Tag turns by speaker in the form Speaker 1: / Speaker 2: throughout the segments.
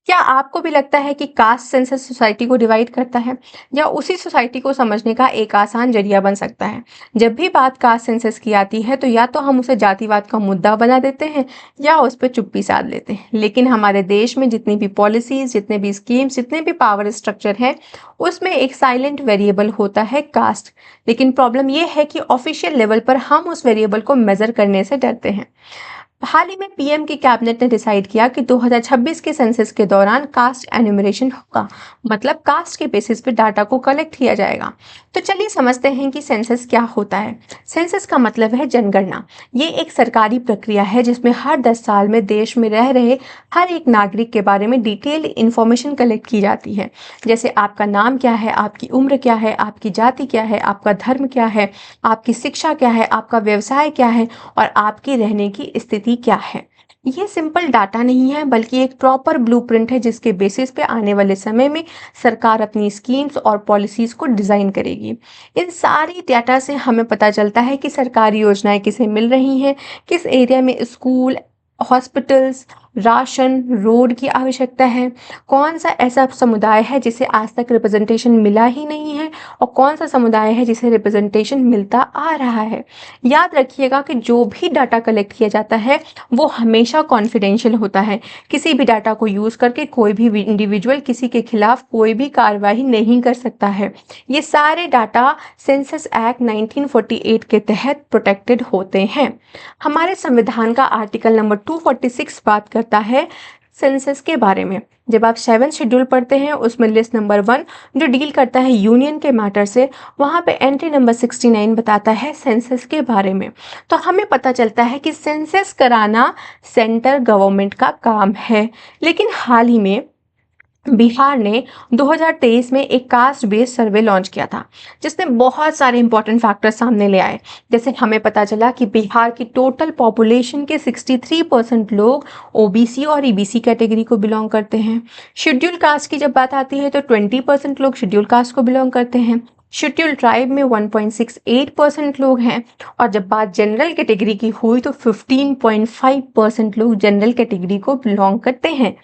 Speaker 1: क्या आपको भी लगता है कि कास्ट सेंसस सोसाइटी को डिवाइड करता है या उसी सोसाइटी को समझने का एक आसान जरिया बन सकता है? जब भी बात कास्ट सेंसस की आती है तो या तो हम उसे जातिवाद का मुद्दा बना देते हैं या उस पर चुप्पी साध लेते हैं। लेकिन हमारे देश में जितनी भी पॉलिसीज, जितने भी स्कीम्स, जितने भी पावर स्ट्रक्चर है, उसमें एक साइलेंट वेरिएबल होता है कास्ट। लेकिन प्रॉब्लम यह है कि ऑफिशियल लेवल पर हम उस वेरिएबल को मेजर करने से डरते हैं। हाल ही में पीएम की कैबिनेट ने डिसाइड किया कि 2026 के सेंसस के दौरान कास्ट एन्यूमरेशन होगा, मतलब कास्ट के बेसिस पे डाटा को कलेक्ट किया जाएगा। तो चलिए समझते हैं कि सेंसस क्या होता है। सेंसस का मतलब है जनगणना। ये एक सरकारी प्रक्रिया है जिसमें हर 10 साल में देश में रह रहे हर एक नागरिक के बारे में डिटेल इंफॉर्मेशन कलेक्ट की जाती है। जैसे आपका नाम क्या है, आपकी उम्र क्या है, आपकी जाति क्या है, आपका धर्म क्या है, आपकी शिक्षा क्या है, आपका व्यवसाय क्या है और आपकी रहने की स्थिति क्या है। ये सिंपल डाटा नहीं है बल्कि एक प्रॉपर ब्लूप्रिंट है जिसके बेसिस पे आने वाले समय में सरकार अपनी स्कीम्स और पॉलिसीज को डिजाइन करेगी। इन सारी डाटा से हमें पता चलता है कि सरकारी योजनाएं किसे मिल रही हैं, किस एरिया में स्कूल, हॉस्पिटल्स, राशन, रोड की आवश्यकता है, कौन सा ऐसा समुदाय है जिसे आज तक रिप्रेजेंटेशन मिला ही नहीं है और कौन सा समुदाय है जिसे रिप्रेजेंटेशन मिलता आ रहा है। याद रखिएगा कि जो भी डाटा कलेक्ट किया जाता है वो हमेशा कॉन्फिडेंशियल होता है। किसी भी डाटा को यूज़ करके कोई भी इंडिविजुअल किसी के खिलाफ कोई भी कार्रवाई नहीं कर सकता है। ये सारे डाटा सेंसस एक्ट 1948 के तहत प्रोटेक्टेड होते हैं। हमारे संविधान का आर्टिकल नंबर 246 बात करता है सेंसस के बारे में। जब आप 7 शेड्यूल पढ़ते हैं उसमें लिस्ट नंबर 1 जो डील करता है यूनियन के मैटर से, वहाँ पे एंट्री नंबर 69 बताता है सेंसस के बारे में। तो हमें पता चलता है कि सेंसस कराना सेंट्रल गवर्नमेंट का काम है। लेकिन हाल ही में बिहार ने 2023 में एक कास्ट बेस्ड सर्वे लॉन्च किया था जिसने बहुत सारे इंपॉर्टेंट फैक्टर सामने ले आए। जैसे हमें पता चला कि बिहार की टोटल पॉपुलेशन के 63% लोग ओबीसी और ईबीसी कैटेगरी को बिलोंग करते हैं। शेड्यूल कास्ट की जब बात आती है तो 20% लोग शेड्यूल कास्ट को बिलोंग करते हैं। शेड्यूल ट्राइब में 1.68% लोग हैं और जब बात जनरल कैटेगरी की हुई तो 15.5% लोग जनरल कैटेगरी को बिलोंग करते हैं।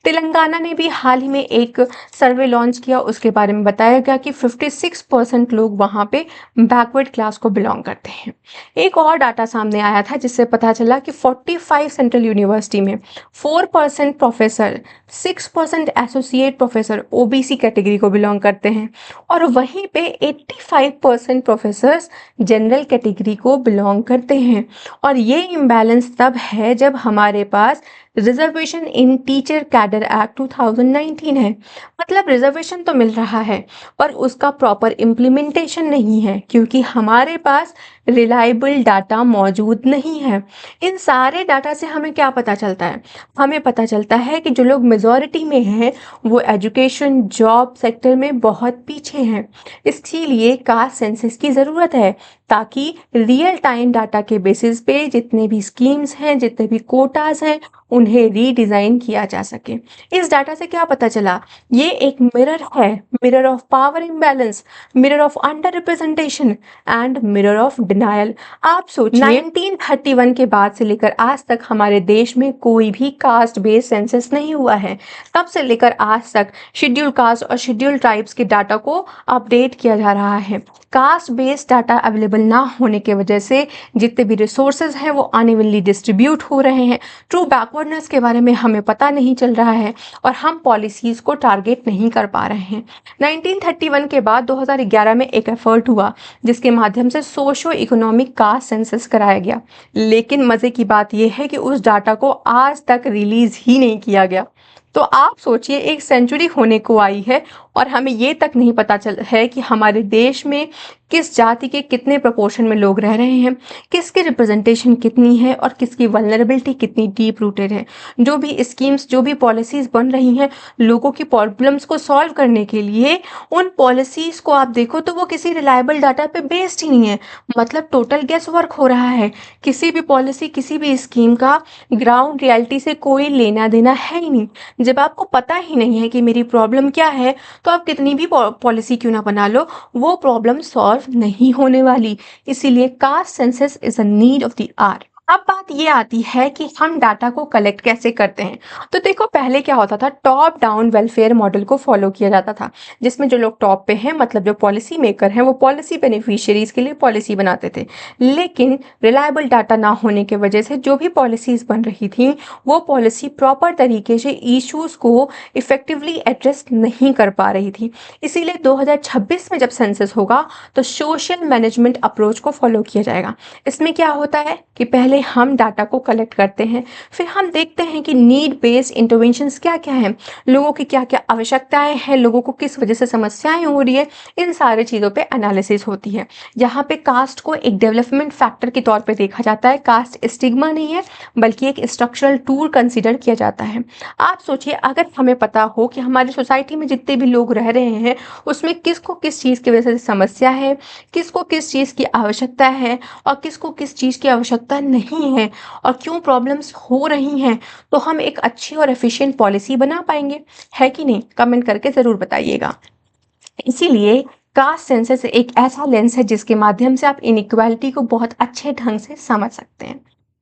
Speaker 1: तेलंगाना ने भी हाल ही में एक सर्वे लॉन्च किया, उसके बारे में बताया गया कि 56% लोग वहाँ पे बैकवर्ड क्लास को बिलोंग करते हैं। एक और डाटा सामने आया था जिससे पता चला कि 45 सेंट्रल यूनिवर्सिटी में 4% professor, 6% associate professor OBC category को बिलोंग करते हैं और वहीं पे 85% प्रोफेसर्स जनरल कैटेगरी को बिलोंग करते हैं। और ये इम्बैलेंस तब है जब हमारे पास reservation in teacher cadre act 2019 है। मतलब रिजर्वेशन तो मिल रहा है पर उसका प्रॉपर इम्प्लीमेंटेशन नहीं है क्योंकि हमारे पास रिलायबल डाटा मौजूद नहीं है। इन सारे डाटा से हमें क्या पता चलता है? हमें पता चलता है कि जो लोग मेजॉरिटी में हैं वो एजुकेशन, जॉब सेक्टर में बहुत पीछे हैं। इसीलिए कास्ट सेंसस की ज़रूरत है ताकि रियल टाइम डाटा के बेसिस पे जितने भी स्कीम्स हैं, जितने भी कोटाज हैं, उन्हें रीडिज़ाइन किया जा सके। इस डाटा से क्या पता चला? ये एक मिरर है, mirror of power imbalance, mirror of under representation and mirror of denial. आप सोचिए 1931 के बाद से लेकर आज तक हमारे देश में कोई भी कास्ट बेस्ड सेंसस नहीं हुआ है। तब से लेकर आज तक शेड्यूल कास्ट और शेड्यूल ट्राइब्स के डाटा को अपडेट किया जा रहा है। कास्ट बेस्ड डाटा अवेलेबल ना होने की वजह से जितने भी रिसोर्सेज हैं वो अनइवनली डिस्ट्रीब्यूट हो रहे हैं। ट्रू बैकवर्डनेस के बारे में हमें पता नहीं चल रहा है और हम पॉलिसीज़ को टारगेट नहीं कर पा रहे हैं। 1931 के बाद 2011 में एक एफर्ट हुआ जिसके माध्यम से सोशो इकोनॉमिक कास्ट सेंसस कराया गया। लेकिन मज़े की बात यह है कि उस डाटा को आज तक रिलीज़ ही नहीं किया गया। तो आप सोचिए, एक सेंचुरी होने को आई है और हमें ये तक नहीं पता चल है कि हमारे देश में किस जाति के कितने प्रोपोर्शन में लोग रह रहे हैं, किसकी रिप्रेजेंटेशन कितनी है और किसकी वल्नरेबिलिटी कितनी डीप रूटेड है। जो भी स्कीम्स, जो भी पॉलिसीज़ बन रही हैं लोगों की प्रॉब्लम्स को सॉल्व करने के लिए, उन पॉलिसीज़ को आप देखो तो वो किसी रिलायबल डाटा पे बेस्ड ही नहीं है। मतलब टोटल गेस वर्क हो रहा है। किसी भी पॉलिसी, किसी भी स्कीम का ग्राउंड रियलिटी से कोई लेना देना है ही नहीं। जब आपको पता ही नहीं है कि मेरी प्रॉब्लम क्या है तो आप कितनी भी पॉलिसी क्यों ना बना लो, वो प्रॉब्लम सॉल्व नहीं होने वाली। इसीलिए caste census is a need of the hour. अब बात ये आती है कि हम डाटा को कलेक्ट कैसे करते हैं। तो देखो, पहले क्या होता था, टॉप डाउन वेलफेयर मॉडल को फॉलो किया जाता था, जिसमें जो लोग टॉप पे हैं, मतलब जो पॉलिसी मेकर हैं, वो पॉलिसी बेनिफिशियरीज के लिए पॉलिसी बनाते थे। लेकिन रिलायबल डाटा ना होने की वजह से जो भी पॉलिसीज बन रही थी, वो पॉलिसी प्रॉपर तरीके से इश्यूज को इफेक्टिवली एड्रेस नहीं कर पा रही थी। इसीलिए 2026 में जब सेंसस होगा तो सोशल मैनेजमेंट अप्रोच को फॉलो किया जाएगा। इसमें क्या होता है कि पहले हम डाटा को कलेक्ट करते हैं, फिर हम देखते हैं कि नीड बेस्ड इंटरवेंशंस क्या क्या हैं, लोगों की क्या क्या आवश्यकताएं हैं, लोगों को किस वजह से समस्याएं हो रही है, इन सारे चीज़ों पे एनालिसिस होती है। यहाँ पे कास्ट को एक डेवलपमेंट फैक्टर के तौर पे देखा जाता है। कास्ट स्टिग्मा नहीं है, बल्कि एक स्ट्रक्चरल टूल कंसिडर किया जाता है। आप सोचिए, अगर हमें पता हो कि हमारी सोसाइटी में जितने भी लोग रह रहे हैं, उसमें किसको किस चीज़ की वजह से समस्या है, किसको किस चीज़ की आवश्यकता है, और किसको किस चीज़ की आवश्यकता नहीं है, और क्यों प्रॉब्लम्स हो रही हैं, तो हम एक अच्छी और एफिशिएंट पॉलिसी बना पाएंगे। है कि नहीं? कमेंट करके ज़रूर बताइएगा। इसीलिए कास्ट सेंसस एक ऐसा लेंस है जिसके माध्यम से आप इनइक्वालिटी को बहुत अच्छे ढंग से समझ सकते हैं।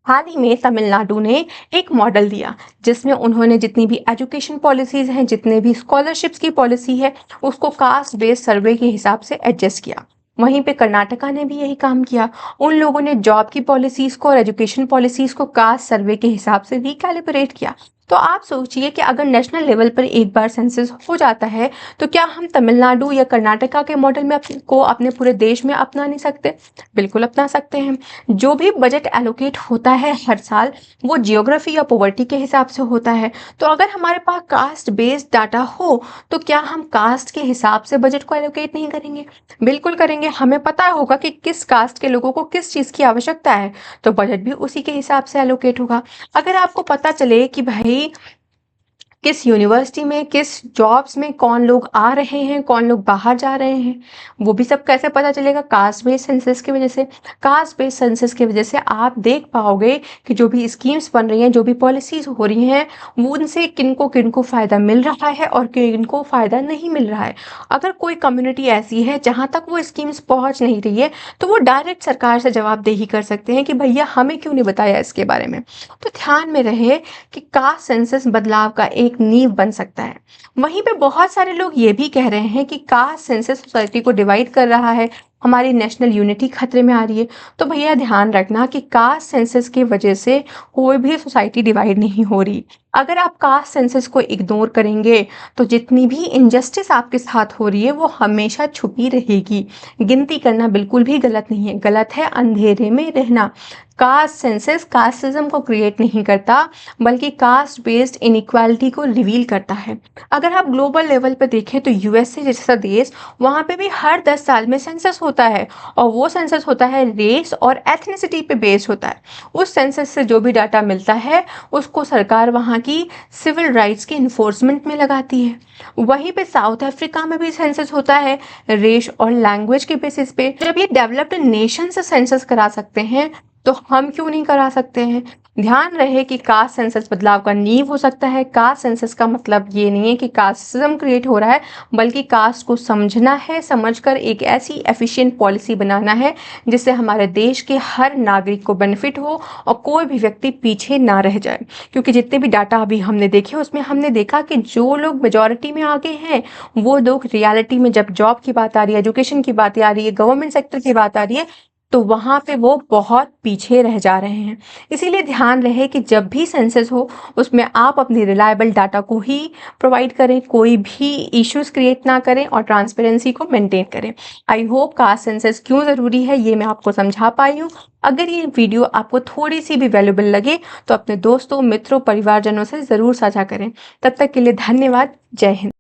Speaker 1: हाल ही में तमिलनाडु ने एक मॉडल दिया, जिसमें उन्होंने जितनी भी एजुकेशन पॉलिसीज हैं, जितने भी स्कॉलरशिप्स की पॉलिसी है, उसको कास्ट बेस्ड सर्वे के हिसाब से एडजस्ट किया। वहीं पे कर्नाटका ने भी यही काम किया। उन लोगों ने जॉब की पॉलिसीज को और एजुकेशन पॉलिसीज को कास्ट सर्वे के हिसाब से रिकैलिब्रेट किया। तो आप सोचिए कि अगर नेशनल लेवल पर एक बार सेंसस हो जाता है, तो क्या हम तमिलनाडु या कर्नाटका के मॉडल में को अपने पूरे देश में अपना नहीं सकते? बिल्कुल अपना सकते हैं। जो भी बजट एलोकेट होता है हर साल, वो जियोग्राफी या पॉवर्टी के हिसाब से होता है। तो अगर हमारे पास कास्ट बेस्ड डाटा हो, तो क्या हम कास्ट के हिसाब से बजट को एलोकेट नहीं करेंगे? बिल्कुल करेंगे। हमें पता होगा कि किस कास्ट के लोगों को किस चीज़ की आवश्यकता है, तो बजट भी उसी के हिसाब से एलोकेट होगा। अगर आपको पता चले कि भाई किस यूनिवर्सिटी में, किस जॉब्स में कौन लोग आ रहे हैं, कौन लोग बाहर जा रहे हैं, वो भी सब कैसे पता चलेगा? कास्ट बेस्ड सेंसस की वजह से। कास्ट बेस्ड सेंसस की वजह से आप देख पाओगे कि जो भी स्कीम्स बन रही हैं, जो भी पॉलिसीज हो रही हैं, वो उनसे किनको किनको फ़ायदा मिल रहा है और किनको फ़ायदा नहीं मिल रहा है। अगर कोई कम्युनिटी ऐसी है जहाँ तक वो स्कीम्स पहुँच नहीं रही है, तो वो डायरेक्ट सरकार से जवाबदेही कर सकते हैं कि भैया हमें क्यों नहीं बताया इसके बारे में। तो ध्यान में रहे कि कास्ट सेंसस बदलाव का एक नींव बन सकता है। वहीं पे बहुत सारे लोग ये भी कह रहे हैं कि कास्ट सेंसस सोसाइटी को डिवाइड कर रहा है, हमारी नेशनल यूनिटी खतरे में आ रही है। तो भैया ध्यान रखना कि कास्ट सेंसस की वजह से कोई भी सोसाइटी डिवाइड नहीं हो रही। अगर आप कास्ट सेंसस को इग्नोर करेंगे, तो जितनी भी इनजस्टिस आपके साथ हो रही है, वो हमेशा छुपी रहेगी। गिनती करना बिल्कुल भी गलत नहीं है, गलत है अंधेरे में रहना। कास्ट सेंसस कास्टिज्म को क्रिएट नहीं करता, बल्कि कास्ट बेस्ड इनइक्वालिटी को रिवील करता है। अगर आप ग्लोबल लेवल पर देखें, तो यूएसए जैसा देश, वहाँ पे भी हर 10 साल में सेंसस होता है, और वो सेंसस होता है रेस और एथनिसिटी पे बेस्ड होता है। उस सेंसस से जो भी डाटा मिलता है, उसको सरकार वहाँ की सिविल राइट्स के इन्फोर्समेंट में लगाती है। वहीं पे साउथ अफ्रीका में भी सेंसस होता है रेस और लैंग्वेज के बेसिस पे। जब ये डेवलप्ड नेशन से सेंसस करा सकते हैं, तो हम क्यों नहीं करा सकते हैं? ध्यान रहे कि कास्ट सेंसस बदलाव का नींव हो सकता है। कास्ट सेंसस का मतलब ये नहीं है कि कास्टिज्म क्रिएट हो रहा है, बल्कि कास्ट को समझना है, समझकर एक ऐसी एफिशिएंट पॉलिसी बनाना है जिससे हमारे देश के हर नागरिक को बेनिफिट हो और कोई भी व्यक्ति पीछे ना रह जाए। क्योंकि जितने भी डाटा अभी हमने देखे, उसमें हमने देखा कि जो लोग मेजॉरिटी में आगे हैं, वो लोग रियलिटी में जब जॉब की बात आ रही है, एजुकेशन की बात आ रही है, गवर्नमेंट सेक्टर की बात आ रही है, तो वहाँ पे वो बहुत पीछे रह जा रहे हैं। इसीलिए ध्यान रहे कि जब भी सेंसस हो, उसमें आप अपनी रिलायबल डाटा को ही प्रोवाइड करें, कोई भी इश्यूज क्रिएट ना करें और ट्रांसपेरेंसी को मेंटेन करें। आई होप कास्ट सेंसस क्यों ज़रूरी है, ये मैं आपको समझा पाई हूँ। अगर ये वीडियो आपको थोड़ी सी भी वैल्यूबल लगे, तो अपने दोस्तों, मित्रों, परिवारजनों से ज़रूर साझा करें। तब तक के लिए धन्यवाद। जय हिंद।